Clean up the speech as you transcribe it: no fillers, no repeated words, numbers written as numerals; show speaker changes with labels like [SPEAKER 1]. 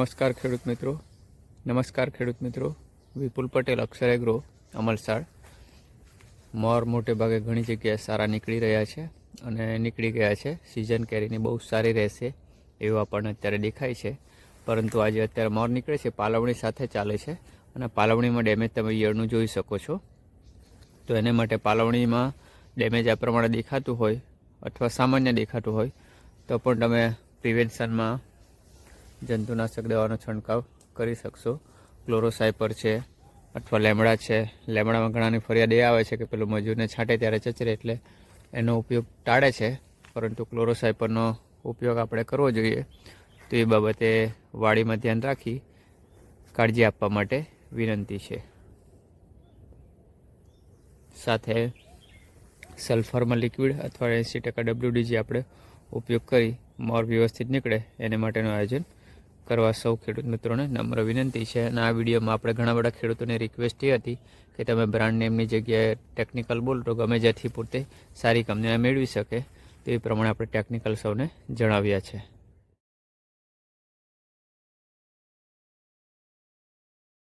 [SPEAKER 1] નમસ્કાર ખેડૂત મિત્રો વિપુલ પટેલ અક્ષર એગ્રો અમલસાડ મોર મોટે ભાગે ઘણી જગ્યાએ સારા નીકળી રહ્યા છે અને નીકળી ગયા છે. સિઝન કેરીની બહુ સારી રહેશે એવું આપણને અત્યારે દેખાય છે. પરંતુ આજે અત્યારે મોર નીકળે છે, પાલવણી સાથે ચાલે છે અને પાલવણીમાં ડેમેજ તમે ઈયળનું જોઈ શકો છો. તો એને માટે પાલવણીમાં ડેમેજ આ પ્રમાણે દેખાતું હોય અથવા સામાન્ય દેખાતું હોય તો પણ તમે પ્રિવેન્શનમાં જંતુનાશક દવાનો છંટકાવ કરી શકશો. ક્લોરોસાઇપર છે અથવા લેમડા છે. લેમડામાં ઘણાની ફરિયાદ એ આવે છે કે પેલું મજૂરને છાંટે ત્યારે ચચરે એટલે એનો ઉપયોગ ટાળે છે, પરંતુ ક્લોરોસાઇપરનો ઉપયોગ આપણે કરવો જોઈએ. તો એ બાબતે વાડીમાં ધ્યાન રાખી કાળજી આપવા માટે વિનંતી છે. સાથે સલ્ફરમાં લિક્વિડ અથવા 80% WD આપણે ઉપયોગ કરી મોર વ્યવસ્થિત નીકળે એને માટેનું આયોજન કરવા સૌ ખેડૂત મિત્રોને નમ્ર વિનંતી છે. અને આ વિડીયોમાં આપણે ઘણા બધા ખેડૂતોની રિક્વેસ્ટ એ હતી કે તમે બ્રાન્ડ નેમની જગ્યાએ ટેકનિકલ બોલો તો ગમે જ્યાંથી પોતે સારી કંપનીને મેળવી શકે, તો એ પ્રમાણે આપણે ટેકનિકલ સૌને જણાવ્યા છે.